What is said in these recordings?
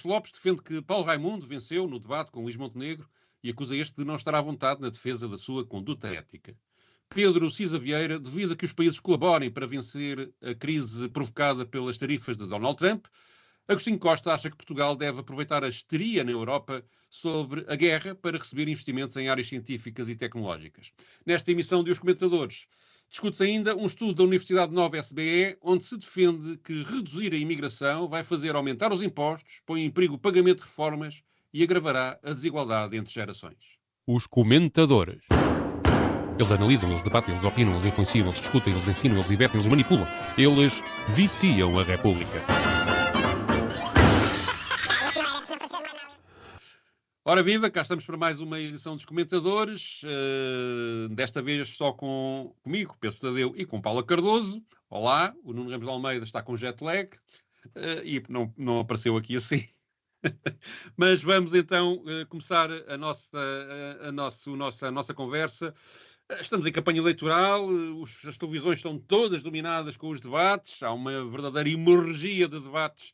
Lopes defende que Paulo Raimundo venceu no debate com Luís Montenegro e acusa este de não estar à vontade na defesa da sua conduta ética. Pedro Cisa Vieira duvida que os países colaborem para vencer a crise provocada pelas tarifas de Donald Trump. Agostinho Costa acha que Portugal deve aproveitar a histeria na Europa sobre a guerra para receber investimentos em áreas científicas e tecnológicas. Nesta emissão de Os Comentadores, discute-se ainda um estudo da Universidade Nova SBE, onde se defende que reduzir a imigração vai fazer aumentar os impostos, põe em perigo o pagamento de reformas e agravará a desigualdade entre gerações. Os Comentadores. Eles analisam, eles debatem, eles opinam, eles influenciam, eles discutem, eles ensinam, eles divertem, eles manipulam. Eles viciam a República. Ora viva, cá estamos para mais uma edição dos Comentadores, desta vez só comigo, Pedro Tadeu, e com Paula Cardoso. Olá, o Nuno Ramos de Almeida está com jet lag e não apareceu aqui assim. Mas vamos então começar a nossa conversa. Estamos em campanha eleitoral, as televisões estão todas dominadas com os debates, há uma verdadeira hemorragia de debates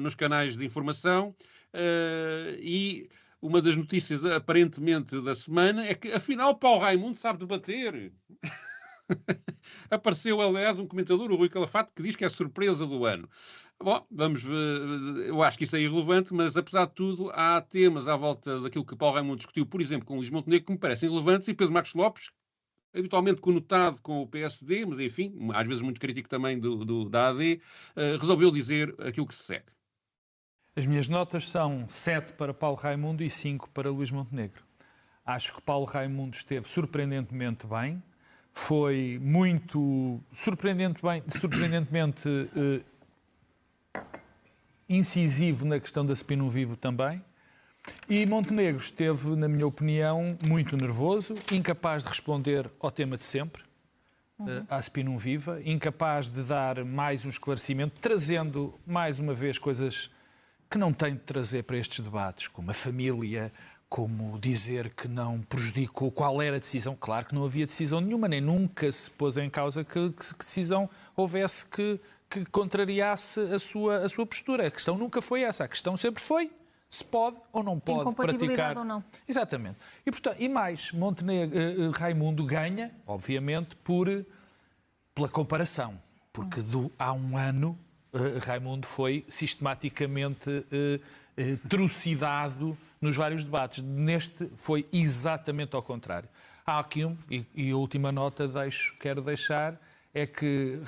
nos canais de informação. E uma das notícias, aparentemente, da semana é que, afinal, Paulo Raimundo sabe debater. Apareceu, aliás, um comentador, o Rui Calafate, que diz que é a surpresa do ano. Bom, vamos ver, eu acho que isso é irrelevante, mas, apesar de tudo, há temas à volta daquilo que Paulo Raimundo discutiu, por exemplo, com Luís Montenegro, que me parecem relevantes, e Pedro Marcos Lopes, habitualmente conotado com o PSD, mas, enfim, às vezes muito crítico também da AD, resolveu dizer aquilo que se segue. As minhas notas são 7 para Paulo Raimundo e 5 para Luís Montenegro. Acho que Paulo Raimundo esteve surpreendentemente bem, foi muito surpreendentemente incisivo na questão da Spin Vivo também. E Montenegro esteve, na minha opinião, muito nervoso, incapaz de responder ao tema de sempre, à Spin Viva, incapaz de dar mais um esclarecimento, trazendo mais uma vez coisas que não tem de trazer para estes debates, como a família, como dizer que não prejudicou qual era a decisão. Claro que não havia decisão nenhuma, nem nunca se pôs em causa que decisão houvesse que contrariasse a sua postura. A questão nunca foi essa, a questão sempre foi se pode ou não pode incompatibilidade praticar. ou não. Exatamente. E, portanto, mais, Raimundo ganha, obviamente, pela comparação, porque há um ano Raimundo foi sistematicamente trucidado nos vários debates. Neste foi exatamente ao contrário. Há aqui e a última nota quero deixar, é que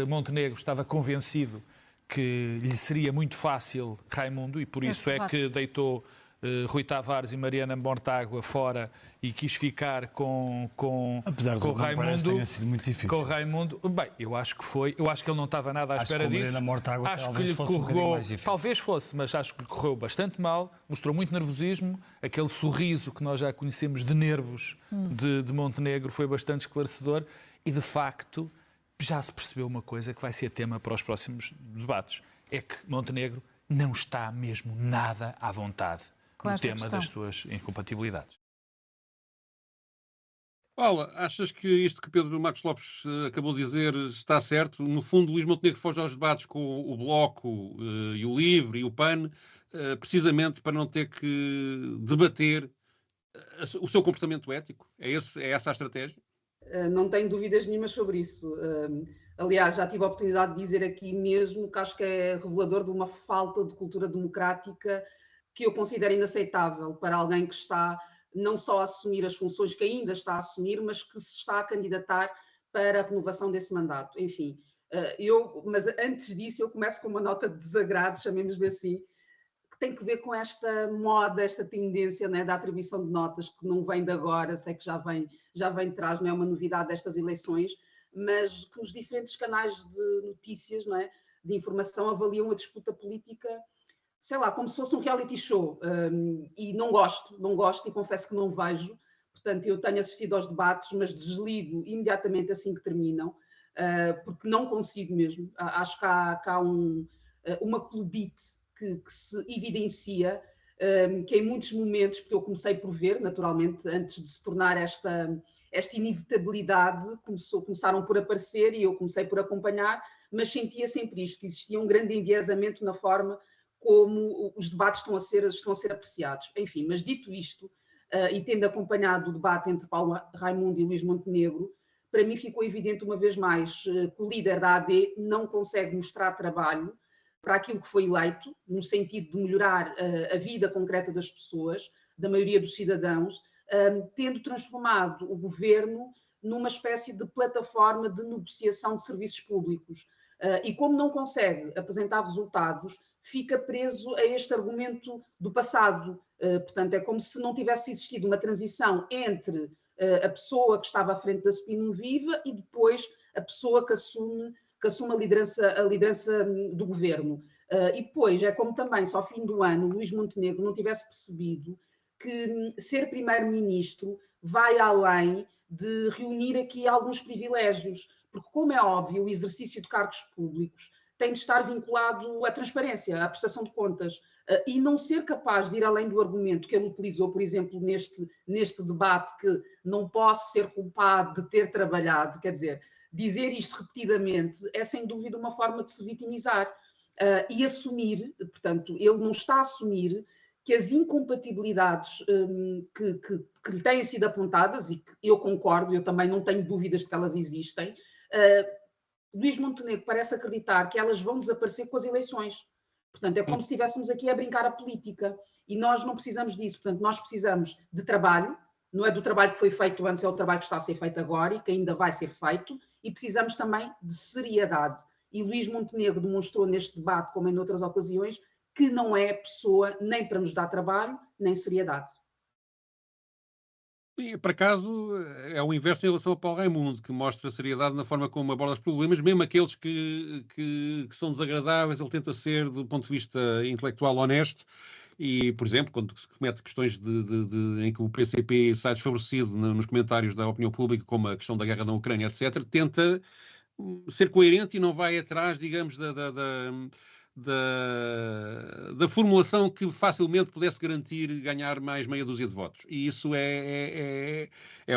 Montenegro estava convencido que lhe seria muito fácil Raimundo, e por isso é que deitou Rui Tavares e Mariana Mortágua fora e quis ficar com Raimundo. Tenha sido muito difícil. Com Raimundo, bem, eu acho que ele não estava nada à espera disso. Acho que lhe correu, talvez fosse, mas acho que lhe correu bastante mal, mostrou muito nervosismo, aquele sorriso que nós já conhecemos de nervos de Montenegro foi bastante esclarecedor e, de facto, já se percebeu uma coisa que vai ser tema para os próximos debates, é que Montenegro não está mesmo nada à vontade no tema das suas incompatibilidades. Paula, achas que isto que Pedro Marcos Lopes acabou de dizer está certo? No fundo, Luís Montenegro foge aos debates com o Bloco e o LIVRE e o PAN, precisamente para não ter que debater o seu comportamento ético? É essa a estratégia? Não tenho dúvidas nenhumas sobre isso. Aliás, já tive a oportunidade de dizer aqui mesmo que acho que é revelador de uma falta de cultura democrática que eu considero inaceitável para alguém que está não só a assumir as funções que ainda está a assumir, mas que se está a candidatar para a renovação desse mandato. Enfim, mas antes disso eu começo com uma nota de desagrado, chamemos-lhe assim, que tem que ver com esta moda, esta tendência, né, da atribuição de notas, que não vem de agora, sei que já vem de trás, não é uma novidade destas eleições, mas que nos diferentes canais de notícias, não é, de informação, avaliam a disputa política, sei lá, como se fosse um reality show, e não gosto e confesso que não vejo. Portanto, eu tenho assistido aos debates, mas desligo imediatamente assim que terminam, porque não consigo mesmo. Acho que há uma clubite que se evidencia, que em muitos momentos, porque eu comecei por ver, naturalmente, antes de se tornar esta inevitabilidade, começaram por aparecer e eu comecei por acompanhar, mas sentia sempre isto, que existia um grande enviesamento na forma como os debates estão a ser apreciados. Enfim, mas dito isto, e tendo acompanhado o debate entre Paulo Raimundo e Luís Montenegro, para mim ficou evidente uma vez mais que o líder da AD não consegue mostrar trabalho para aquilo que foi eleito, no sentido de melhorar a vida concreta das pessoas, da maioria dos cidadãos, tendo transformado o governo numa espécie de plataforma de negociação de serviços públicos. E como não consegue apresentar resultados, fica preso a este argumento do passado. Portanto, é como se não tivesse existido uma transição entre a pessoa que estava à frente da Spin Viva e depois a pessoa que assume a liderança do governo. E depois é como também, se ao fim do ano, Luís Montenegro não tivesse percebido que ser primeiro-ministro vai além de reunir aqui alguns privilégios, porque, como é óbvio, o exercício de cargos públicos tem de estar vinculado à transparência, à prestação de contas, e não ser capaz de ir além do argumento que ele utilizou, por exemplo, neste debate, que não posso ser culpado de ter trabalhado, quer dizer, dizer isto repetidamente é sem dúvida uma forma de se vitimizar e assumir, portanto, ele não está a assumir que as incompatibilidades que lhe têm sido apontadas, e que eu concordo, eu também não tenho dúvidas de que elas existem, Luís Montenegro parece acreditar que elas vão desaparecer com as eleições. Portanto, é como se estivéssemos aqui a brincar a política. E nós não precisamos disso. Portanto, nós precisamos de trabalho, não é do trabalho que foi feito antes, é o trabalho que está a ser feito agora e que ainda vai ser feito, e precisamos também de seriedade. E Luís Montenegro demonstrou neste debate, como em outras ocasiões, que não é pessoa nem para nos dar trabalho, nem seriedade. E, por acaso, é o inverso em relação ao Paulo Raimundo, que mostra seriedade na forma como aborda os problemas, mesmo aqueles que são desagradáveis, ele tenta ser, do ponto de vista intelectual, honesto. E, por exemplo, quando se comete questões em que o PCP sai desfavorecido nos comentários da opinião pública, como a questão da guerra na Ucrânia, etc., tenta ser coerente e não vai atrás, digamos, da formulação que facilmente pudesse garantir ganhar mais meia dúzia de votos. E isso é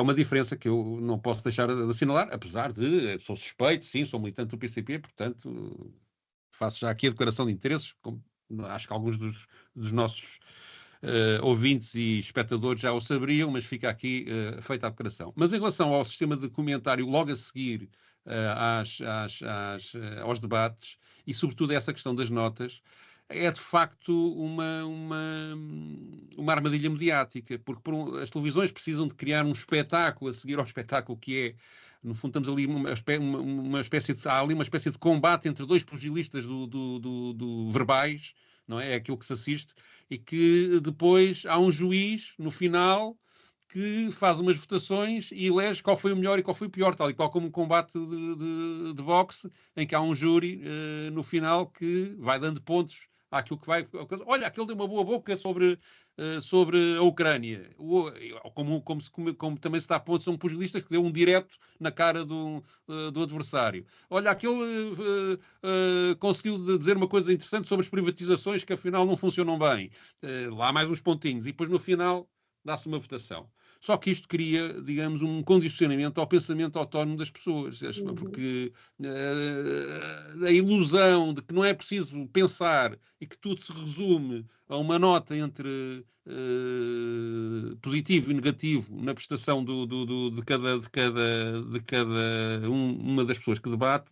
uma diferença que eu não posso deixar de assinalar, apesar de, sou suspeito, sim, sou militante do PCP, portanto, faço já aqui a declaração de interesses, como acho que alguns dos nossos ouvintes e espectadores já o saberiam, mas fica aqui feita a declaração. Mas em relação ao sistema de comentário logo a seguir aos debates, e sobretudo essa questão das notas, é de facto uma armadilha mediática, porque as televisões precisam de criar um espetáculo a seguir ao espetáculo que é, no fundo estamos ali há ali uma espécie de combate entre dois pugilistas do verbais, não é? É aquilo que se assiste, e que depois há um juiz no final que faz umas votações e elege qual foi o melhor e qual foi o pior, tal e qual como um combate de boxe, em que há um júri no final que vai dando pontos àquilo que vai... Olha, aquele deu uma boa boca sobre a Ucrânia. Como também se dá pontos a um pugilista que deu um direto na cara do adversário. Olha, aquele conseguiu dizer uma coisa interessante sobre as privatizações que afinal não funcionam bem. Lá mais uns pontinhos. E depois no final dá-se uma votação. Só que isto cria, digamos, um condicionamento ao pensamento autónomo das pessoas, porque a ilusão de que não é preciso pensar e que tudo se resume a uma nota entre positivo e negativo na prestação de cada uma das pessoas que debate,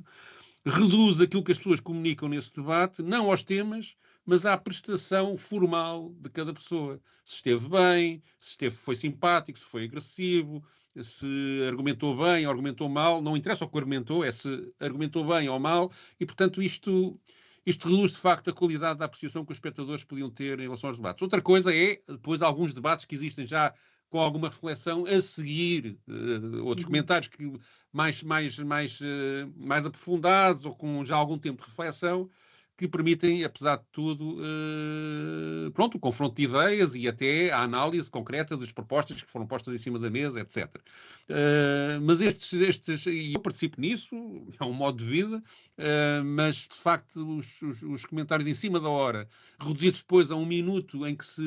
reduz aquilo que as pessoas comunicam nesse debate, não aos temas, mas à prestação formal de cada pessoa. Se esteve bem, foi simpático, se foi agressivo, se argumentou bem ou argumentou mal, não interessa o que argumentou, é se argumentou bem ou mal, e portanto isto reduz de facto a qualidade da apreciação que os espectadores podiam ter em relação aos debates. Outra coisa é, depois, alguns debates que existem já com alguma reflexão a seguir, outros comentários que mais aprofundados ou com já algum tempo de reflexão, que permitem, apesar de tudo, o confronto de ideias e até a análise concreta das propostas que foram postas em cima da mesa, etc. Mas e eu participo nisso, é um modo de vida, mas de facto os comentários em cima da hora, reduzidos depois a 1 minuto em que se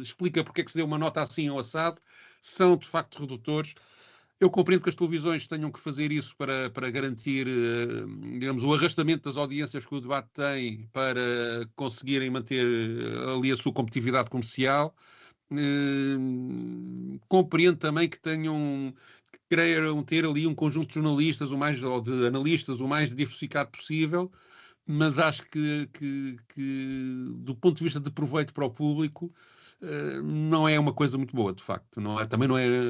explica porque é que se deu uma nota assim ou assado, são de facto redutores. Eu compreendo que as televisões tenham que fazer isso para garantir, digamos, o arrastamento das audiências que o debate tem para conseguirem manter ali a sua competitividade comercial. Compreendo também que queiram ter ali um conjunto de jornalistas ou de analistas o mais diversificado possível, mas acho que do ponto de vista de proveito para o público, não é uma coisa muito boa, de facto.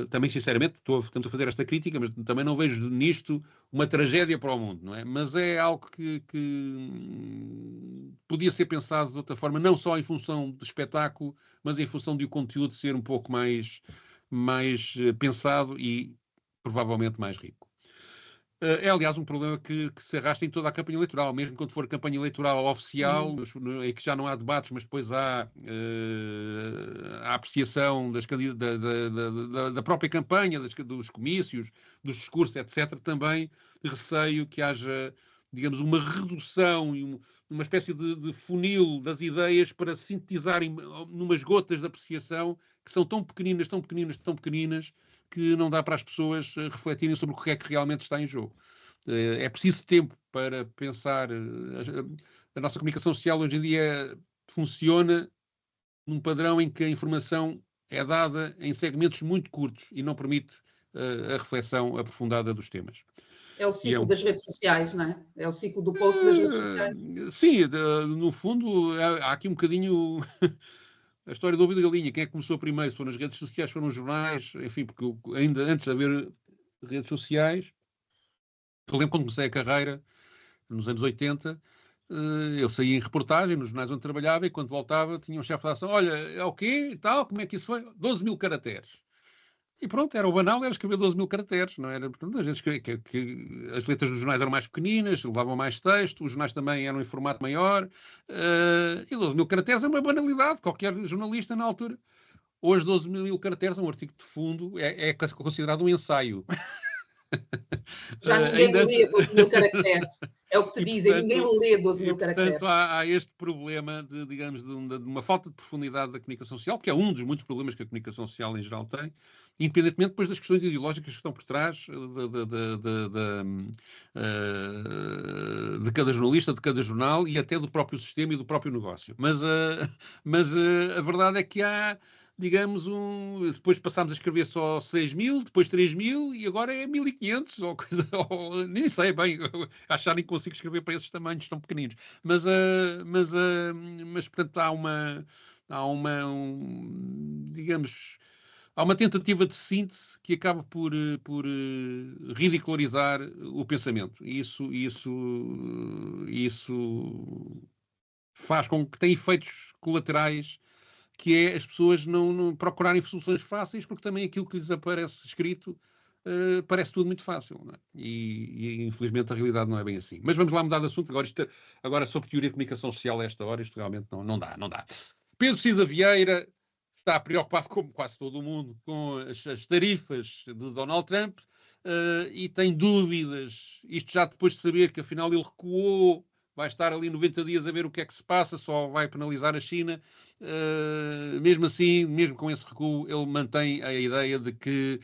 Também sinceramente, tento fazer esta crítica, mas também não vejo nisto uma tragédia para o mundo, não é? Mas é algo que podia ser pensado de outra forma, não só em função do espetáculo, mas em função de o conteúdo ser um pouco mais pensado e provavelmente mais rico. É, aliás, um problema que se arrasta em toda a campanha eleitoral, mesmo quando for campanha eleitoral oficial, em que já não há debates, mas depois há a apreciação da própria campanha, dos comícios, dos discursos, etc. Também receio que haja, digamos, uma redução e uma espécie de funil das ideias para sintetizarem numas gotas de apreciação que são tão pequeninas, tão pequeninas, tão pequeninas, que não dá para as pessoas refletirem sobre o que é que realmente está em jogo. É preciso tempo para pensar. A nossa comunicação social hoje em dia funciona num padrão em que a informação é dada em segmentos muito curtos e não permite a reflexão aprofundada dos temas. É o ciclo das redes sociais, não é? É o ciclo do post das redes sociais. Sim, no fundo, há aqui um bocadinho a história do ovo e da galinha. Quem é que começou primeiro? Se foram nas redes sociais, foram os jornais, enfim, porque ainda antes de haver redes sociais, eu lembro quando comecei a carreira, nos anos 80, eu saía em reportagem nos jornais onde trabalhava e quando voltava tinha um chefe de redação, olha, é o quê e tal, como é que isso foi? 12 mil caracteres. E pronto, era o banal, era escrever 12 mil caracteres, não era? Portanto, às vezes que as letras dos jornais eram mais pequeninas, levavam mais texto, os jornais também eram em formato maior, e 12 mil caracteres é uma banalidade, qualquer jornalista na altura. Hoje 12 mil caracteres, um artigo de fundo, é considerado um ensaio. Já ninguém lê 12 mil caracteres. É o que te dizem, portanto, ninguém lê 12 mil caracteres. Portanto, há este problema digamos, de uma falta de profundidade da comunicação social, que é um dos muitos problemas que a comunicação social em geral tem, independentemente depois das questões ideológicas que estão por trás de cada jornalista, de cada jornal e até do próprio sistema e do próprio negócio. Mas a verdade é que há, digamos, depois passámos a escrever só 6 mil, depois 3 mil e agora é 1.500 ou coisa, nem sei bem, acharem que consigo escrever para esses tamanhos tão pequeninos. Mas portanto, digamos, há uma tentativa de síntese que acaba por ridicularizar o pensamento. E isso faz com que tenha efeitos colaterais, que é as pessoas não procurarem soluções fáceis, porque também aquilo que lhes aparece escrito parece tudo muito fácil. Não é? E infelizmente a realidade não é bem assim. Mas vamos lá mudar de assunto. Agora sobre teoria de comunicação social a esta hora, isto realmente não dá. Pedro Cisa Vieira está preocupado, como quase todo o mundo, com as tarifas de Donald Trump e tem dúvidas. Isto já depois de saber que afinal ele recuou, vai estar ali 90 dias a ver o que é que se passa, só vai penalizar a China. Mesmo assim, mesmo com esse recuo, ele mantém a ideia de que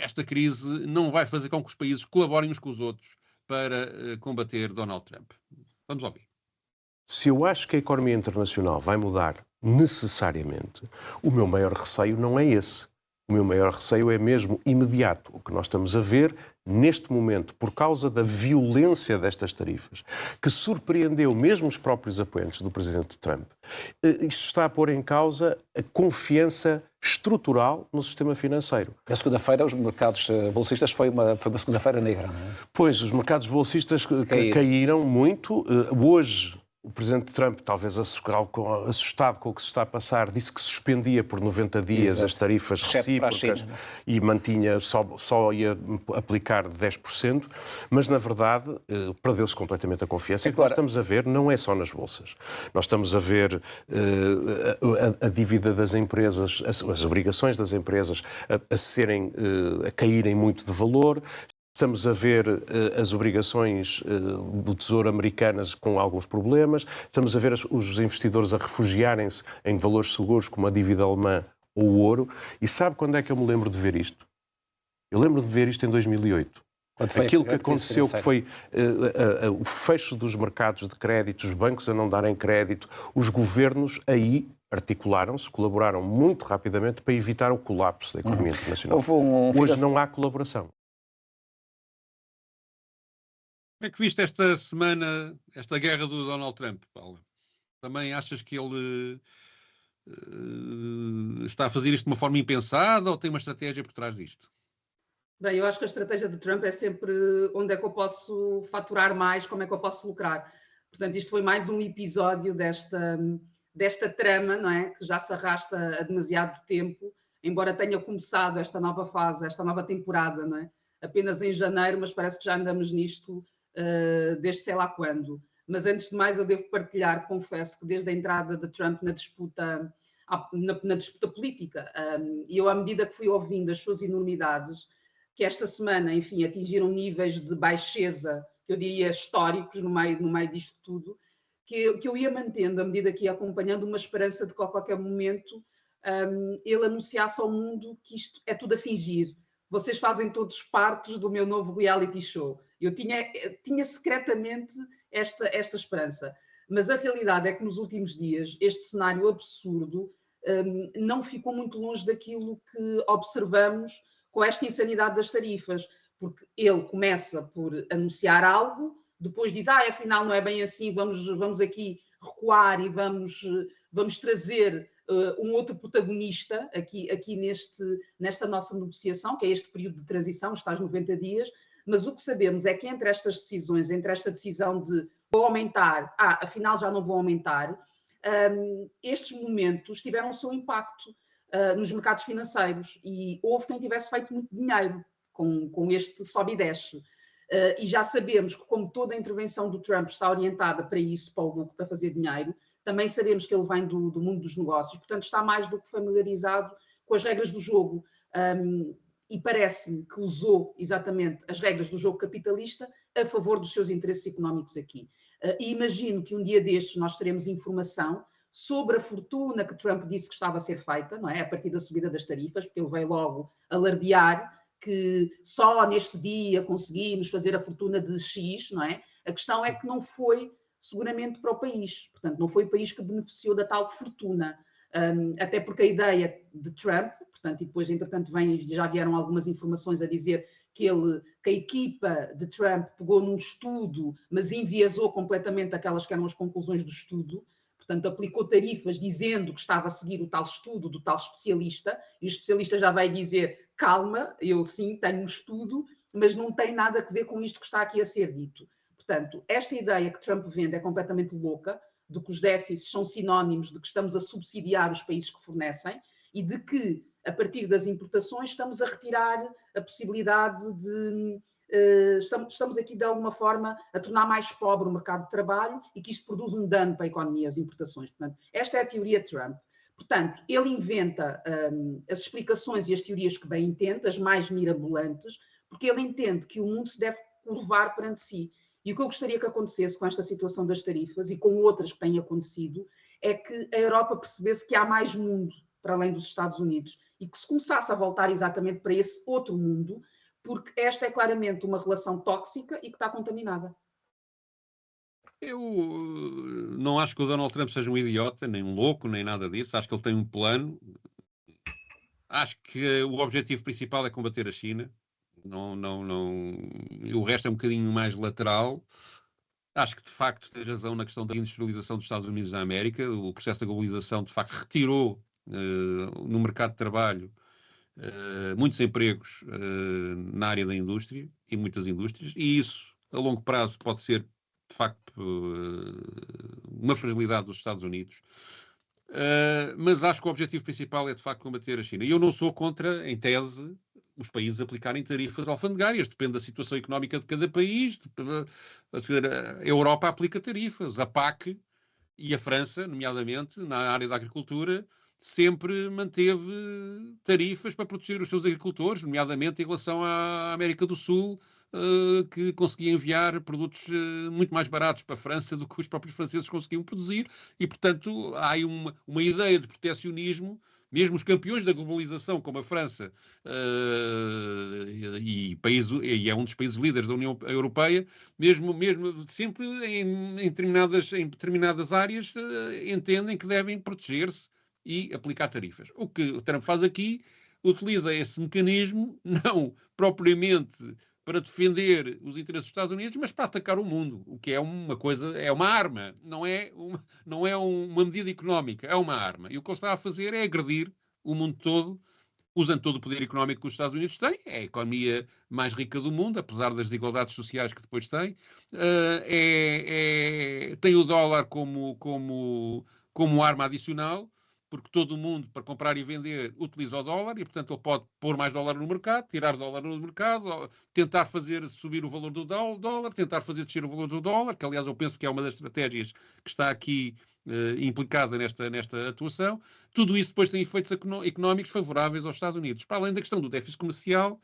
esta crise não vai fazer com que os países colaborem uns com os outros para combater Donald Trump. Vamos ouvir. Se eu acho que a economia internacional vai mudar necessariamente, o meu maior receio não é esse. O meu maior receio é mesmo imediato. O que nós estamos a ver neste momento, por causa da violência destas tarifas, que surpreendeu mesmo os próprios apoiantes do presidente Trump, isso está a pôr em causa a confiança estrutural no sistema financeiro. Na segunda-feira, os mercados bolsistas foi uma segunda-feira negra, não é? Pois, os mercados bolsistas caíram muito. Hoje, o presidente Trump, talvez assustado com o que se está a passar, disse que suspendia por 90 dias Exato. As tarifas recíprocas e mantinha, só ia aplicar 10%, mas na verdade perdeu-se completamente a confiança. E o que nós estamos a ver não é só nas bolsas. Nós estamos a ver a dívida das empresas, as obrigações das empresas a caírem muito de valor. Estamos a ver as obrigações do Tesouro americanas com alguns problemas. Estamos a ver os investidores a refugiarem-se em valores seguros como a dívida alemã ou o ouro. E sabe quando é que eu me lembro de ver isto? Eu lembro de ver isto em 2008. Aquilo que aconteceu, que foi o fecho dos mercados de crédito, os bancos a não darem crédito, os governos aí articularam-se, colaboraram muito rapidamente para evitar o colapso da economia internacional. Hoje não há colaboração. Como é que viste esta semana, esta guerra do Donald Trump, Paula? Também achas que ele está a fazer isto de uma forma impensada ou tem uma estratégia por trás disto? Bem, eu acho que a estratégia de Trump é sempre onde é que eu posso faturar mais, como é que eu posso lucrar. Portanto, isto foi mais um episódio desta trama, não é? Que já se arrasta há demasiado tempo, embora tenha começado esta nova fase, esta nova temporada, não é? Apenas em janeiro, mas parece que já andamos nisto desde sei lá quando. Mas antes de mais eu devo partilhar, confesso que desde a entrada de Trump na disputa política, e eu à medida que fui ouvindo as suas enormidades, que esta semana, enfim, atingiram níveis de baixeza, que eu diria históricos no meio disto tudo, que eu ia mantendo, à medida que ia acompanhando, uma esperança de que a qualquer momento ele anunciasse ao mundo que isto é tudo a fingir. Vocês fazem todos partes do meu novo reality show. Eu tinha secretamente esta esperança. Mas a realidade é que nos últimos dias este cenário absurdo não ficou muito longe daquilo que observamos com esta insanidade das tarifas, porque ele começa por anunciar algo, depois diz, afinal não é bem assim, vamos aqui recuar e vamos trazer um outro protagonista aqui nesta nossa negociação, que é este período de transição, os tais 90 dias, mas o que sabemos é que entre estas decisões, entre esta decisão de vou aumentar, afinal já não vou aumentar, estes momentos tiveram o seu impacto nos mercados financeiros e houve quem tivesse feito muito dinheiro com este sobe e desce. E já sabemos que, como toda a intervenção do Trump está orientada para isso, para o lucro, para fazer dinheiro, também sabemos que ele vem do mundo dos negócios, portanto está mais do que familiarizado com as regras do jogo. E parece-me que usou exatamente as regras do jogo capitalista a favor dos seus interesses económicos aqui. E imagino que um dia destes nós teremos informação sobre a fortuna que Trump disse que estava a ser feita, não é? A partir da subida das tarifas, porque ele veio logo alardear que só neste dia conseguimos fazer a fortuna de X, não é? A questão é que não foi seguramente para o país, portanto não foi o país que beneficiou da tal fortuna, até porque a ideia de Trump, portanto, e depois entretanto já vieram algumas informações a dizer que a equipa de Trump pegou num estudo, mas enviesou completamente aquelas que eram as conclusões do estudo. Portanto, aplicou tarifas dizendo que estava a seguir o tal estudo do tal especialista, e o especialista já vai dizer, calma, eu sim tenho um estudo, mas não tem nada a ver com isto que está aqui a ser dito. Portanto, esta ideia que Trump vende é completamente louca, de que os déficits são sinónimos de que estamos a subsidiar os países que fornecem e de que, a partir das importações, estamos a retirar a possibilidade de... Estamos aqui, de alguma forma, a tornar mais pobre o mercado de trabalho e que isto produz um dano para a economia, as importações. Portanto, esta é a teoria de Trump. Portanto, ele inventa as explicações e as teorias que bem entende, as mais mirabolantes, porque ele entende que o mundo se deve curvar perante si. E o que eu gostaria que acontecesse com esta situação das tarifas e com outras que têm acontecido é que a Europa percebesse que há mais mundo para além dos Estados Unidos e que se começasse a voltar exatamente para esse outro mundo, porque esta é claramente uma relação tóxica e que está contaminada. Eu não acho que o Donald Trump seja um idiota, nem um louco, nem nada disso. Acho que ele tem um plano. Acho que o objetivo principal é combater a China. Não. O resto é um bocadinho mais lateral. Acho que, de facto, tem razão na questão da industrialização dos Estados Unidos da América. O processo da globalização, de facto, retirou no mercado de trabalho muitos empregos na área da indústria e muitas indústrias, e isso a longo prazo pode ser de facto uma fragilidade dos Estados Unidos, mas acho que o objetivo principal é de facto combater a China. E eu não sou contra, em tese, os países aplicarem tarifas alfandegárias, depende da situação económica de cada país. A Europa aplica tarifas, a PAC e a França, nomeadamente na área da agricultura, sempre manteve tarifas para proteger os seus agricultores, nomeadamente em relação à América do Sul, que conseguia enviar produtos muito mais baratos para a França do que os próprios franceses conseguiam produzir, e, portanto, há aí uma ideia de protecionismo Mesmo os campeões da globalização, como a França, e é um dos países líderes da União Europeia, mesmo sempre em determinadas áreas, entendem que devem proteger-se e aplicar tarifas. O que o Trump faz aqui, utiliza esse mecanismo, não propriamente para defender os interesses dos Estados Unidos, mas para atacar o mundo, o que é uma coisa, é uma arma, não é uma medida económica, é uma arma. E o que ele está a fazer é agredir o mundo todo, usando todo o poder económico que os Estados Unidos têm, é a economia mais rica do mundo, apesar das desigualdades sociais que depois tem, tem o dólar como arma adicional, porque todo o mundo, para comprar e vender, utiliza o dólar e, portanto, ele pode pôr mais dólar no mercado, tirar dólar no mercado, tentar fazer subir o valor do dólar, tentar fazer descer o valor do dólar, que, aliás, eu penso que é uma das estratégias que está aqui implicada nesta atuação. Tudo isso depois tem efeitos económicos favoráveis aos Estados Unidos. Para além da questão do déficit comercial,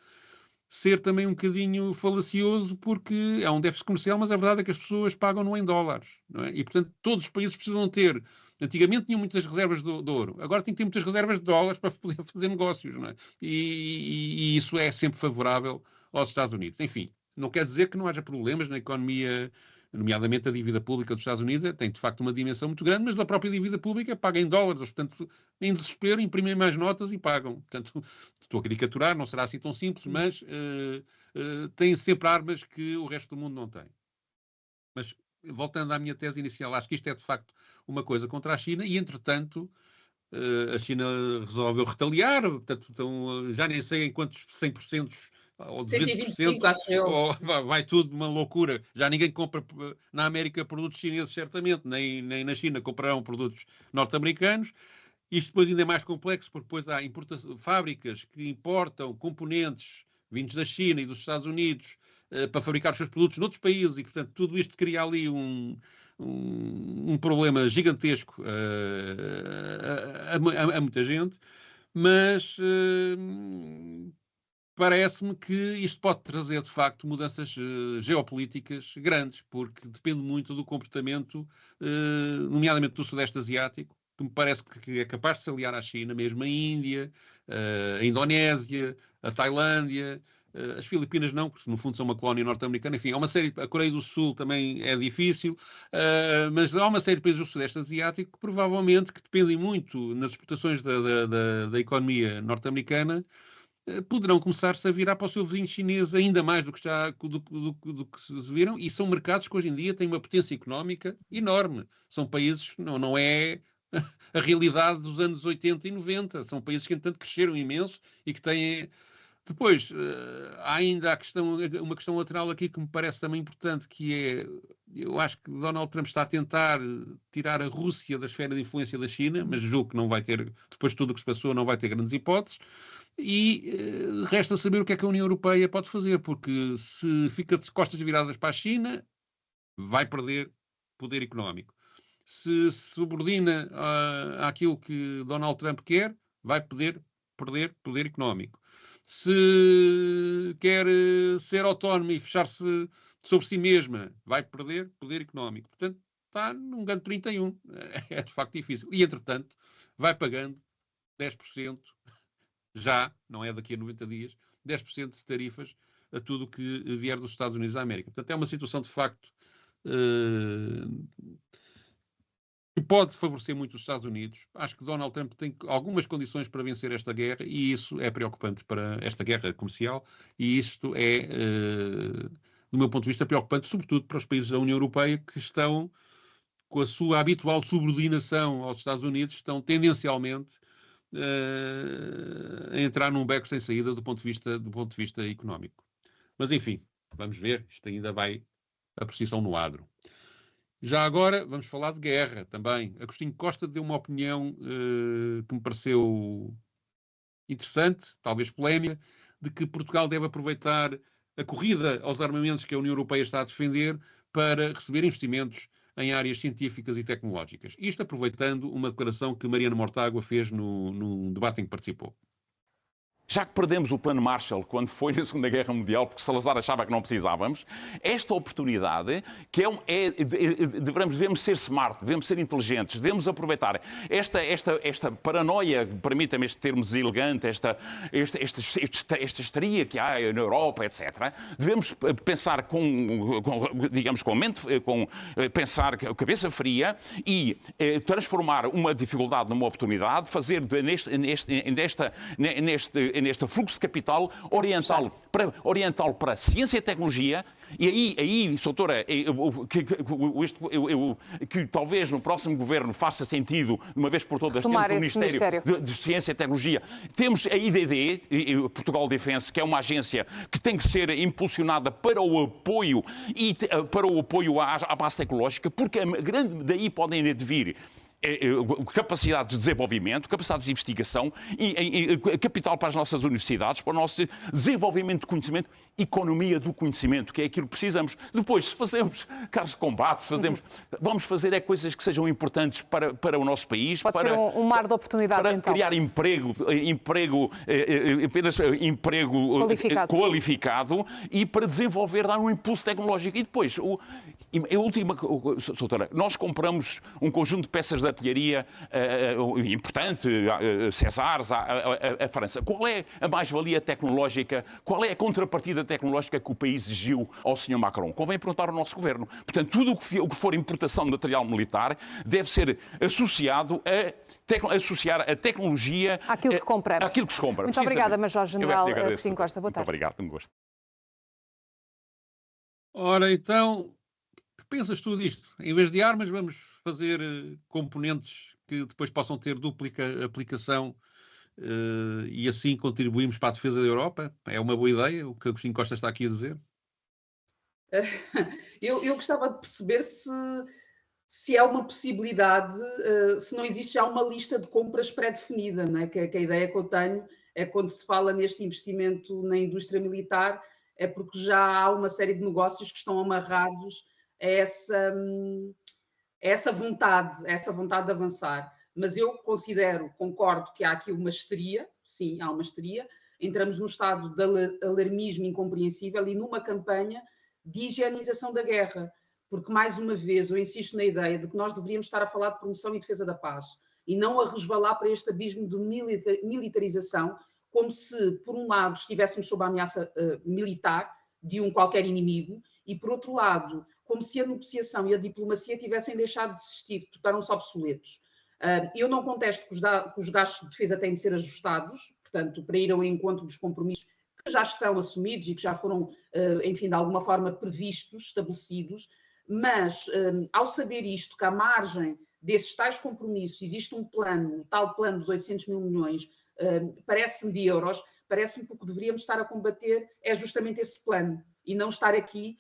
ser também um bocadinho falacioso, porque é um déficit comercial, mas a verdade é que as pessoas pagam-no em dólares, não é? E, portanto, todos os países precisam ter. Antigamente tinham muitas reservas de ouro, agora tem que ter muitas reservas de dólares para poder fazer negócios, não é? E isso é sempre favorável aos Estados Unidos. Enfim, não quer dizer que não haja problemas na economia, nomeadamente a dívida pública dos Estados Unidos, tem de facto uma dimensão muito grande, mas da própria dívida pública paga em dólares, portanto, em desespero, imprimem mais notas e pagam. Portanto, estou a caricaturar, não será assim tão simples, mas têm sempre armas que o resto do mundo não tem. Mas, voltando à minha tese inicial, acho que isto é de facto uma coisa contra a China e, entretanto, a China resolveu retaliar, portanto, já nem sei em quantos 100% ou 200%, acho eu. ou vai tudo uma loucura. Já ninguém compra na América produtos chineses, certamente, nem na China comprarão produtos norte-americanos. Isto depois ainda é mais complexo, porque depois há fábricas que importam componentes vindos da China e dos Estados Unidos para fabricar os seus produtos noutros países, e, portanto, tudo isto cria ali um problema gigantesco a muita gente, mas parece-me que isto pode trazer, de facto, mudanças geopolíticas grandes, porque depende muito do comportamento, nomeadamente do Sudeste Asiático, que me parece que é capaz de se aliar à China, mesmo a Índia, a Indonésia, a Tailândia, as Filipinas não, porque no fundo são uma colónia norte-americana, enfim, há uma série, a Coreia do Sul também é difícil, mas há uma série de países do Sudeste Asiático que provavelmente, que dependem muito nas exportações da economia norte-americana, poderão começar-se a virar para o seu vizinho chinês ainda mais do que se viram, e são mercados que hoje em dia têm uma potência económica enorme. São países, não é a realidade dos anos 80 e 90, são países que, entretanto, cresceram imenso e que têm. Depois, há ainda uma questão lateral aqui que me parece também importante, que é, eu acho que Donald Trump está a tentar tirar a Rússia da esfera de influência da China, mas julgo que não vai ter, depois de tudo o que se passou, não vai ter grandes hipóteses. E resta saber o que é que a União Europeia pode fazer, porque se fica de costas viradas para a China, vai perder poder económico. Se subordina àquilo que Donald Trump quer, vai perder poder económico. Se quer ser autónoma e fechar-se sobre si mesma, vai perder poder económico. Portanto, está num ganho 31. É de facto difícil. E, entretanto, vai pagando 10%, já, não é daqui a 90 dias, 10% de tarifas a tudo o que vier dos Estados Unidos da América. Portanto, é uma situação de facto que pode favorecer muito os Estados Unidos. Acho que Donald Trump tem algumas condições para vencer esta guerra e isso é preocupante para esta guerra comercial, e isto é, do meu ponto de vista, preocupante, sobretudo para os países da União Europeia que estão, com a sua habitual subordinação aos Estados Unidos, estão tendencialmente a entrar num beco sem saída do ponto de vista económico. Mas, enfim, vamos ver, isto ainda vai a precisão no adro. Já agora vamos falar de guerra também. Agostinho Costa deu uma opinião que me pareceu interessante, talvez polémica, de que Portugal deve aproveitar a corrida aos armamentos que a União Europeia está a defender para receber investimentos em áreas científicas e tecnológicas. Isto aproveitando uma declaração que Mariana Mortágua fez num debate em que participou. já que perdemos o plano Marshall quando foi na Segunda Guerra Mundial, porque Salazar achava que não precisávamos, esta oportunidade, que devemos ser smart, devemos ser inteligentes, devemos aproveitar esta paranoia, permita-me este termo elegante, esta histeria que há na Europa, etc. Devemos pensar pensar com cabeça fria e transformar uma dificuldade numa oportunidade, fazer neste fluxo de capital, orientá-lo para a ciência e tecnologia, e aí, doutora, que talvez no próximo governo faça sentido, de uma vez por todas, temos um Ministério de Ciência e Tecnologia. Temos a IDD, Portugal Defence, que é uma agência que tem que ser impulsionada para o apoio à base tecnológica, porque daí podem vir capacidades de desenvolvimento, capacidades de investigação e capital para as nossas universidades, para o nosso desenvolvimento de conhecimento, economia do conhecimento, que é aquilo que precisamos. Depois, se fazemos carros de combate, vamos fazer coisas que sejam importantes para o nosso país, pode ser um mar de oportunidade, para então. Criar emprego qualificado e para desenvolver, dar um impulso tecnológico. E depois, a última, doutora, nós compramos um conjunto de peças de artilharia importante, Césars, a França. Qual é a mais-valia tecnológica, qual é a contrapartida tecnológica que o país exigiu ao Sr. Macron? Convém perguntar ao nosso governo. Portanto, tudo o que for importação de material militar deve ser associado associar a tecnologia àquilo que compramos. Àquilo que se compra. Muito obrigada, Major-General Agostinho Costa. Boa tarde. Muito obrigado, um gosto. Ora, então, que pensas tu disto? Em vez de armas, vamos fazer componentes que depois possam ter dupla aplicação e assim contribuímos para a defesa da Europa? É uma boa ideia o que Agostinho Costa está aqui a dizer? Eu gostava de perceber se é uma possibilidade, se não existe já uma lista de compras pré-definida, não é? Que a ideia que eu tenho é quando se fala neste investimento na indústria militar, é porque já há uma série de negócios que estão amarrados a essa vontade de avançar. Mas eu concordo que há aqui uma histeria, sim, há uma histeria, entramos num estado de alarmismo incompreensível e numa campanha de higienização da guerra, porque, mais uma vez, eu insisto na ideia de que nós deveríamos estar a falar de promoção e defesa da paz e não a resvalar para este abismo de militarização, como se, por um lado, estivéssemos sob a ameaça militar de um qualquer inimigo e, por outro lado, como se a negociação e a diplomacia tivessem deixado de existir, tornaram-se obsoletos. Eu não contesto que os gastos de defesa têm de ser ajustados, portanto, para ir ao encontro dos compromissos que já estão assumidos e que já foram, enfim, de alguma forma previstos, estabelecidos, mas ao saber isto, que à margem desses tais compromissos existe um plano, o tal plano dos 800 mil milhões, parece-me de euros, parece-me que o que deveríamos estar a combater é justamente esse plano e não estar aqui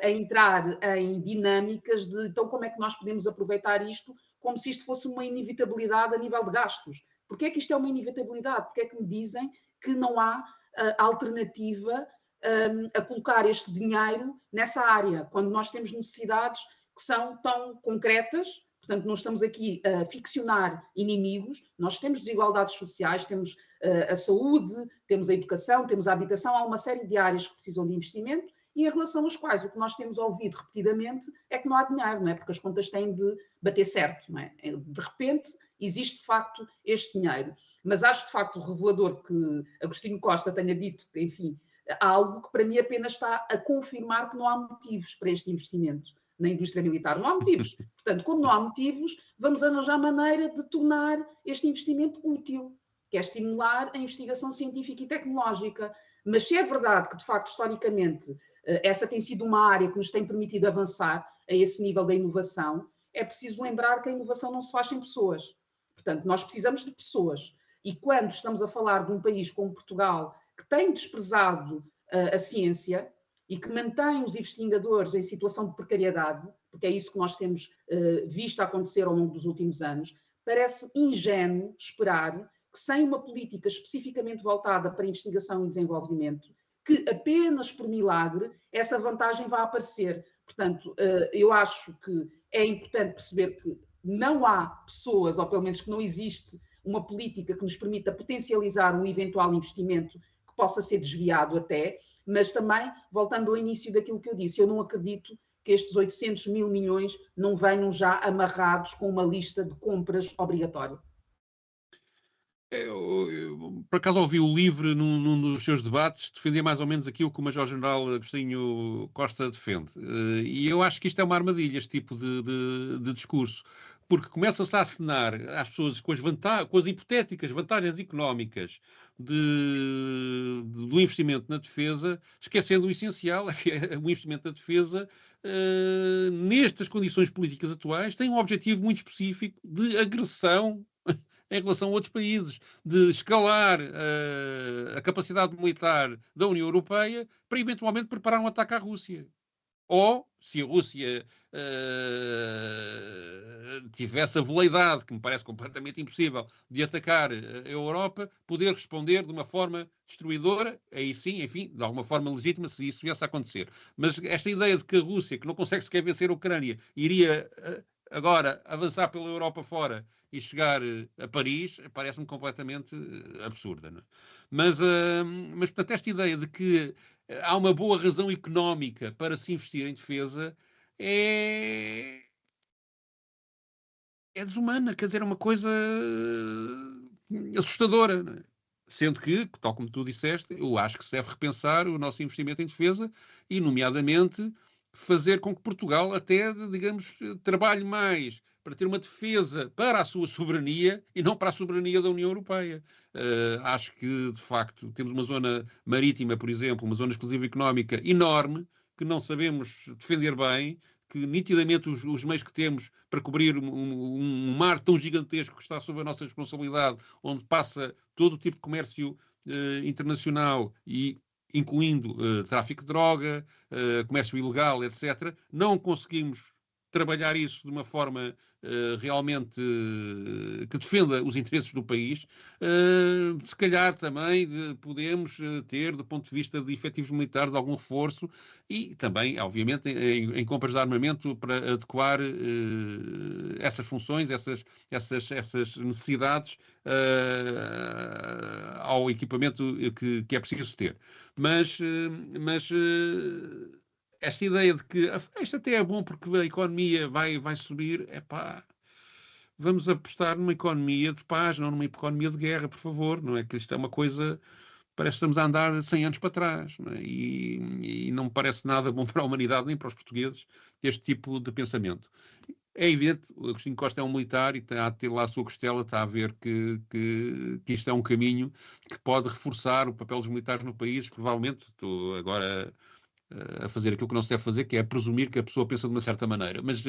a entrar em dinâmicas de então como é que nós podemos aproveitar isto como se isto fosse uma inevitabilidade a nível de gastos. Porquê é que isto é uma inevitabilidade? Porquê é que me dizem que não há alternativa a colocar este dinheiro nessa área, quando nós temos necessidades que são tão concretas? Portanto, não estamos aqui a ficcionar inimigos, nós temos desigualdades sociais, temos a saúde, temos a educação, temos a habitação, há uma série de áreas que precisam de investimento e em relação às quais o que nós temos ouvido repetidamente é que não há dinheiro, não é? Porque as contas têm de bater certo, não é? De repente existe de facto este dinheiro, mas acho de facto revelador que Agostinho Costa tenha dito, enfim, algo que para mim apenas está a confirmar que não há motivos para este investimento na indústria militar. Não há motivos. Portanto, como não há motivos, vamos arranjar maneira de tornar este investimento útil, que é estimular a investigação científica e tecnológica. Mas se é verdade que, de facto, historicamente, essa tem sido uma área que nos tem permitido avançar a esse nível da inovação, é preciso lembrar que a inovação não se faz sem pessoas. Portanto, nós precisamos de pessoas. E quando estamos a falar de um país como Portugal, que tem desprezado a ciência e que mantém os investigadores em situação de precariedade, porque é isso que nós temos visto acontecer ao longo dos últimos anos, parece ingênuo esperar que, sem uma política especificamente voltada para investigação e desenvolvimento, que apenas por milagre essa vantagem vai aparecer. Portanto, eu acho que é importante perceber que não há pessoas, ou pelo menos que não existe uma política que nos permita potencializar um eventual investimento que possa ser desviado até, mas também, voltando ao início daquilo que eu disse, eu não acredito que estes 800 mil milhões não venham já amarrados com uma lista de compras obrigatória. Eu, por acaso, ouvi o LIVRE num dos seus debates defender mais ou menos aquilo que o Major-General Agostinho Costa defende. E eu acho que isto é uma armadilha, este tipo de discurso, porque começa-se a acenar às pessoas com as hipotéticas vantagens económicas do investimento na defesa, esquecendo o essencial, que é o investimento na defesa, nestas condições políticas atuais, tem um objetivo muito específico de agressão em relação a outros países, de escalar a capacidade militar da União Europeia para eventualmente preparar um ataque à Rússia. Ou, se a Rússia tivesse a veleidade, que me parece completamente impossível, de atacar a Europa, poder responder de uma forma destruidora, aí sim, enfim, de alguma forma legítima, se isso viesse a acontecer. Mas esta ideia de que a Rússia, que não consegue sequer vencer a Ucrânia, iria agora avançar pela Europa fora e chegar a Paris, parece-me completamente absurda. Não é? Mas, portanto, esta ideia de que há uma boa razão económica para se investir em defesa é desumana, quer dizer, é uma coisa assustadora. Não é? Sendo que, tal como tu disseste, eu acho que se deve repensar o nosso investimento em defesa e, nomeadamente, fazer com que Portugal até, digamos, trabalhe mais para ter uma defesa para a sua soberania e não para a soberania da União Europeia. Acho que, de facto, temos uma zona marítima, por exemplo, uma zona exclusiva económica enorme, que não sabemos defender bem, que nitidamente os meios que temos para cobrir um mar tão gigantesco que está sob a nossa responsabilidade, onde passa todo o tipo de comércio internacional e incluindo tráfico de droga, comércio ilegal, etc., não conseguimos trabalhar isso de uma forma realmente que defenda os interesses do país. Se calhar também podemos ter, do ponto de vista de efetivos militares, algum reforço e também, obviamente, em compras de armamento para adequar essas funções, essas necessidades ao equipamento que é preciso ter. Mas esta ideia de que isto até é bom porque a economia vai subir, vamos apostar numa economia de paz, não numa economia de guerra, por favor, não é que isto é uma coisa, parece que estamos a andar 100 anos para trás, não é? E não me parece nada bom para a humanidade, nem para os portugueses, este tipo de pensamento. É evidente, o Agostinho Costa é um militar e está a ter lá a sua costela, está a ver que isto é um caminho que pode reforçar o papel dos militares no país, provavelmente. Estou agora a fazer aquilo que não se deve fazer, que é presumir que a pessoa pensa de uma certa maneira. Mas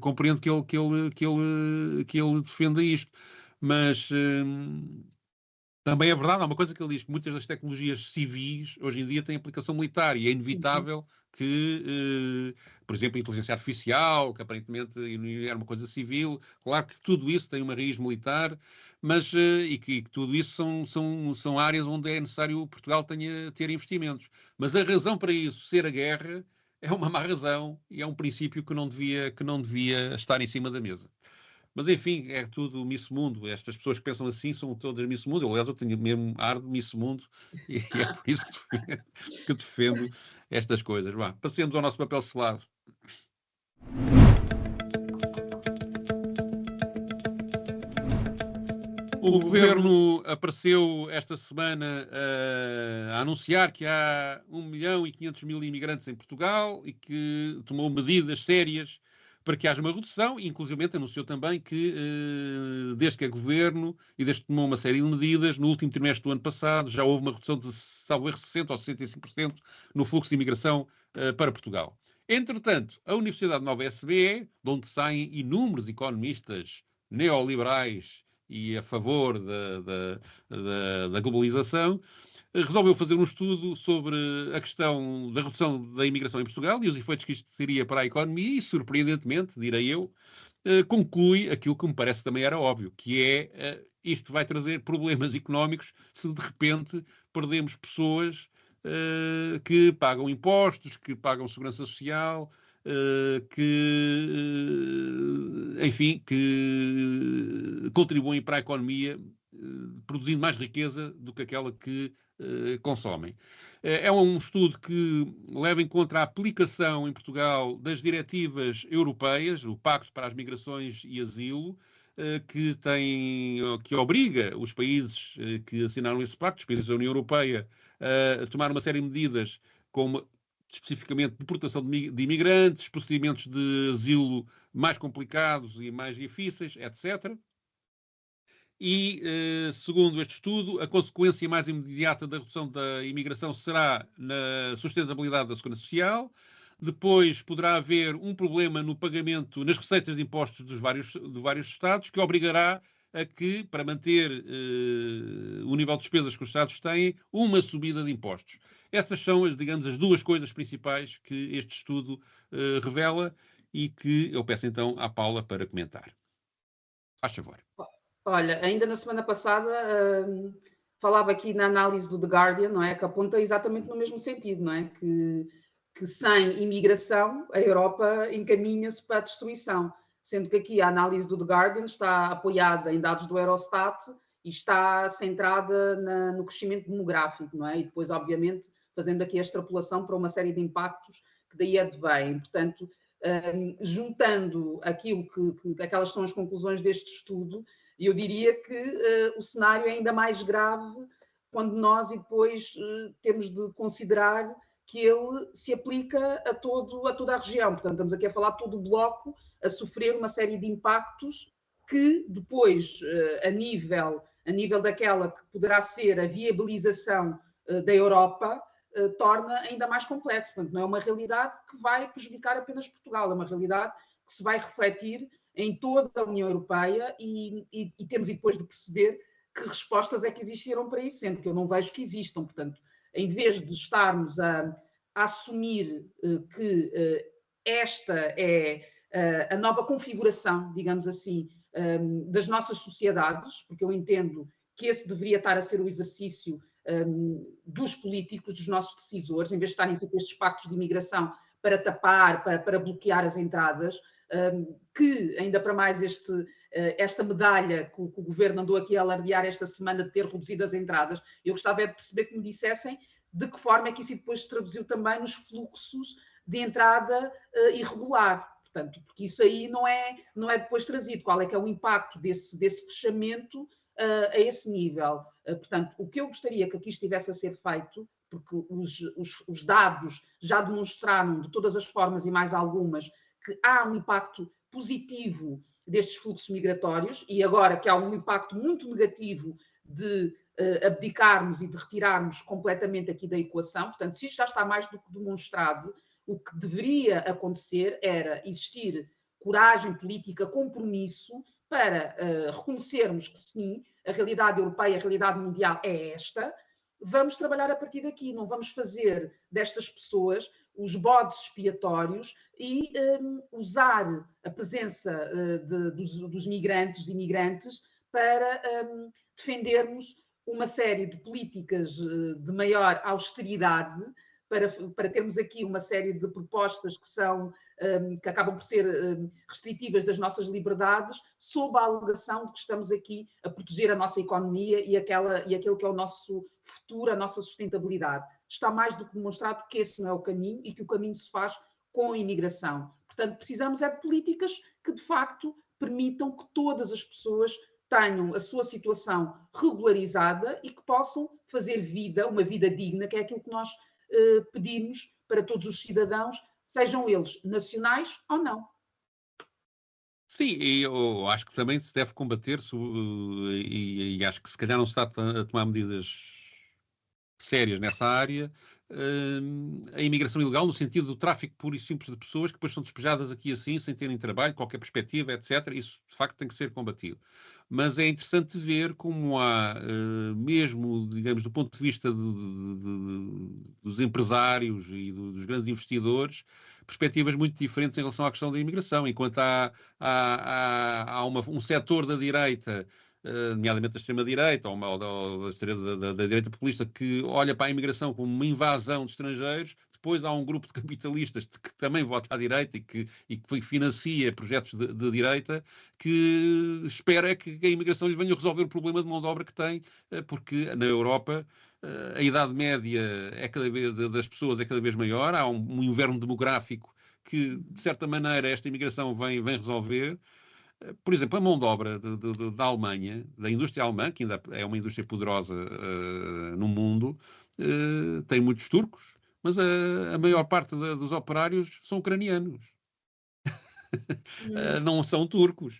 compreendo que ele defenda isto. Mas também é verdade, há uma coisa que ele diz, que muitas das tecnologias civis hoje em dia têm aplicação militar e é inevitável que, por exemplo, a inteligência artificial, que aparentemente é uma coisa civil, claro que tudo isso tem uma raiz militar, mas e que tudo isso são áreas onde é necessário Portugal ter investimentos. Mas a razão para isso ser a guerra é uma má razão e é um princípio que não devia estar em cima da mesa. Mas, enfim, é tudo Miss Mundo. Estas pessoas que pensam assim são todas Miss Mundo. Aliás, eu tenho mesmo ar de Miss Mundo e é por isso que defendo estas coisas. Vá, passemos ao nosso papel selado. O Governo apareceu esta semana a anunciar que há 1.500.000 imigrantes em Portugal e que tomou medidas sérias para que haja uma redução, e inclusive anunciou também que, desde que é governo e desde que tomou uma série de medidas, no último trimestre do ano passado já houve uma redução de, salvo erro, 60% ou 65% no fluxo de imigração para Portugal. Entretanto, a Universidade Nova SBE, de onde saem inúmeros economistas neoliberais e a favor da globalização, resolveu fazer um estudo sobre a questão da redução da imigração em Portugal e os efeitos que isto teria para a economia e, surpreendentemente, direi eu, conclui aquilo que me parece também era óbvio, que é isto vai trazer problemas económicos se de repente perdemos pessoas que pagam impostos, que pagam segurança social, enfim, que contribuem para a economia, produzindo mais riqueza do que aquela que consomem. É um estudo que leva em conta a aplicação em Portugal das diretivas europeias, o Pacto para as Migrações e Asilo, que obriga os países que assinaram esse pacto, os países da União Europeia, a tomar uma série de medidas, como especificamente deportação de imigrantes, procedimentos de asilo mais complicados e mais difíceis, etc. E, segundo este estudo, a consequência mais imediata da redução da imigração será na sustentabilidade da segurança social. Depois poderá haver um problema no pagamento, nas receitas de impostos de vários Estados, que obrigará a que, para manter o nível de despesas que os Estados têm, uma subida de impostos. Essas são, digamos, as duas coisas principais que este estudo revela e que eu peço então à Paula para comentar. Faz favor. Olha, ainda na semana passada falava aqui na análise do The Guardian, não é? Que aponta exatamente no mesmo sentido, não é? Que sem imigração a Europa encaminha-se para a destruição, sendo que aqui a análise do The Guardian está apoiada em dados do Eurostat e está centrada no crescimento demográfico, não é? E depois, obviamente, fazendo aqui a extrapolação para uma série de impactos que daí advêm. Portanto, juntando aquilo aquelas são as conclusões deste estudo, eu diria que o cenário é ainda mais grave quando nós depois temos de considerar que ele se aplica a toda a região. Portanto, estamos aqui a falar de todo o bloco a sofrer uma série de impactos que depois, a nível daquela que poderá ser a viabilização da Europa, torna ainda mais complexo. Portanto, não é uma realidade que vai prejudicar apenas Portugal, é uma realidade que se vai refletir em toda a União Europeia e temos depois de perceber que respostas é que existiram para isso, sendo que eu não vejo que existam. Portanto, em vez de estarmos a assumir que esta é a nova configuração, digamos assim, das nossas sociedades, porque eu entendo que esse deveria estar a ser o exercício dos políticos, dos nossos decisores, em vez de estarem com estes pactos de imigração para tapar, para bloquear as entradas, que ainda para mais esta medalha que o governo andou aqui a alardear esta semana de ter reduzido as entradas, eu gostava de perceber que me dissessem de que forma é que isso depois se traduziu também nos fluxos de entrada irregular. Portanto, porque isso aí não é depois trazido. Qual é que é o impacto desse fechamento a esse nível? Portanto, o que eu gostaria que aqui estivesse a ser feito, porque os dados já demonstraram de todas as formas e mais algumas que há um impacto positivo destes fluxos migratórios e agora que há um impacto muito negativo de abdicarmos e de retirarmos completamente aqui da equação. Portanto, se isto já está mais do que demonstrado, o que deveria acontecer era existir coragem política, compromisso para reconhecermos que sim, a realidade europeia, a realidade mundial é esta. Vamos trabalhar a partir daqui, não vamos fazer destas pessoas os bodes expiatórios e usar a presença dos migrantes e imigrantes para defendermos uma série de políticas de maior austeridade, para termos aqui uma série de propostas que acabam por ser restritivas das nossas liberdades, sob a alegação de que estamos aqui a proteger a nossa economia e aquilo que é o nosso futuro, a nossa sustentabilidade. Está mais do que demonstrado que esse não é o caminho e que o caminho se faz com a imigração. Portanto, precisamos de políticas que, de facto, permitam que todas as pessoas tenham a sua situação regularizada e que possam fazer uma vida digna, que é aquilo que nós pedimos para todos os cidadãos, sejam eles nacionais ou não. Sim, e eu acho que também se deve combater, e acho que se calhar não se está a tomar medidas sérias nessa área, a imigração ilegal, no sentido do tráfico puro e simples de pessoas que depois são despejadas aqui assim, sem terem trabalho, qualquer perspectiva, etc. Isso, de facto, tem que ser combatido. Mas é interessante ver como há, mesmo, digamos, do ponto de vista dos empresários e dos grandes investidores, perspectivas muito diferentes em relação à questão da imigração. Enquanto há um setor da direita, nomeadamente da extrema-direita ou da direita populista, que olha para a imigração como uma invasão de estrangeiros, depois há um grupo de capitalistas que também vota à direita e que financia projetos de direita, que espera que a imigração lhe venha resolver o problema de mão de obra que tem, porque na Europa a idade média das pessoas é cada vez maior, há um inverno demográfico que, de certa maneira, esta imigração vem resolver. Por exemplo, a mão de obra da Alemanha, da indústria alemã, que ainda é uma indústria poderosa no mundo, tem muitos turcos, mas a maior parte dos operários são ucranianos. Não são turcos.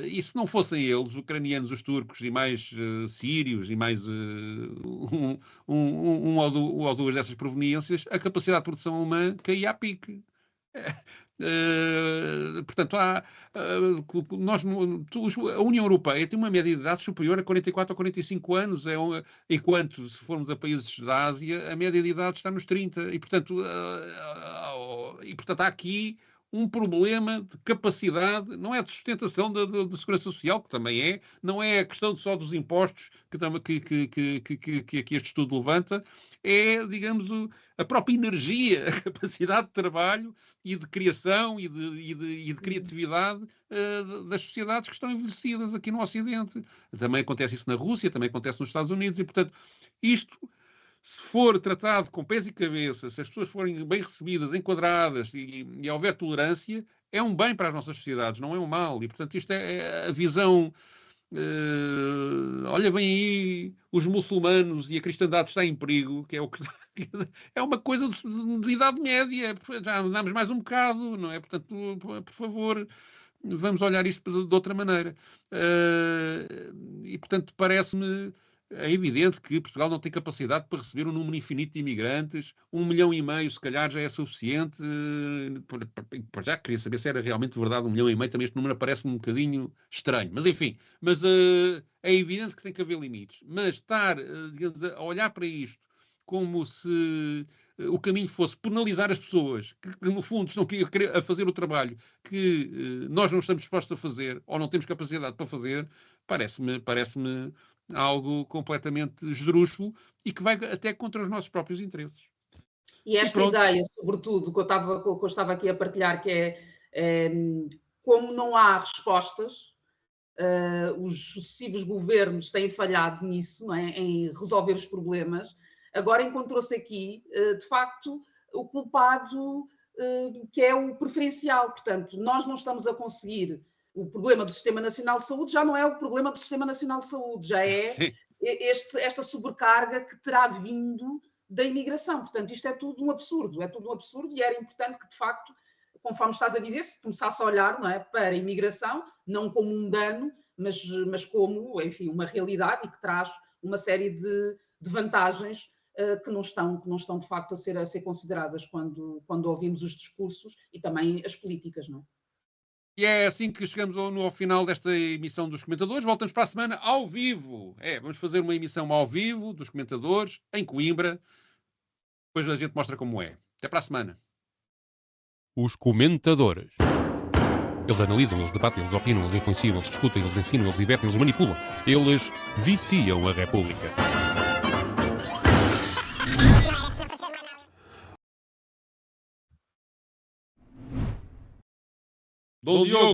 E se não fossem eles, os ucranianos, os turcos e mais sírios e mais um ou duas dessas proveniências, a capacidade de produção alemã caía a pique. Portanto, a União Europeia tem uma média de idade superior a 44 ou 45 anos, enquanto, se formos a países da Ásia, a média de idade está nos 30. E, portanto, há aqui um problema de capacidade, não é de sustentação da segurança social, que também é, não é a questão só dos impostos que este estudo levanta, é, digamos, a própria energia, a capacidade de trabalho e de criação e de criatividade das sociedades que estão envelhecidas aqui no Ocidente. Também acontece isso na Rússia, também acontece nos Estados Unidos e, portanto, isto, se for tratado com pés e cabeça, se as pessoas forem bem recebidas, enquadradas e houver tolerância, é um bem para as nossas sociedades, não é um mal. E, portanto, isto é a visão... olha, vem aí os muçulmanos e a cristandade está em perigo, que é o que é uma coisa de idade média, já andamos mais um bocado, não é? Portanto, por favor, vamos olhar isto de outra maneira. E, portanto, parece-me... É evidente que Portugal não tem capacidade para receber um número infinito de imigrantes. 1,5 milhão, se calhar, já é suficiente. Já queria saber se era realmente verdade 1,5 milhão. Também este número parece-me um bocadinho estranho. Mas, enfim, é evidente que tem que haver limites. Mas estar, digamos, a olhar para isto como se o caminho fosse penalizar as pessoas que no fundo, estão a fazer o trabalho que nós não estamos dispostos a fazer ou não temos capacidade para fazer, parece-me algo completamente esdrúxulo e que vai até contra os nossos próprios interesses. E esta ideia, sobretudo, que eu estava aqui a partilhar, que é como não há respostas, os sucessivos governos têm falhado nisso, não é? Em resolver os problemas. Agora encontrou-se aqui, de facto, o culpado que é o preferencial. Portanto, nós não estamos a conseguir... O problema do Sistema Nacional de Saúde já não é o problema do Sistema Nacional de Saúde, já é esta sobrecarga que terá vindo da imigração. Portanto, isto é tudo um absurdo, e era importante que, de facto, conforme estás a dizer, se começasse a olhar, não é, para a imigração, não como um dano, mas como, enfim, uma realidade e que traz uma série de vantagens que não estão, de facto, a ser consideradas quando ouvimos os discursos e também as políticas, não é? E é assim que chegamos ao final desta emissão dos comentadores. Voltamos para a semana ao vivo. Vamos fazer uma emissão ao vivo dos comentadores em Coimbra. Depois a gente mostra como é. Até para a semana. Os comentadores. Eles analisam, eles debatem, eles opinam, eles influenciam, eles discutem, eles ensinam, eles divertem, eles manipulam. Eles viciam a República. Dom Diogo.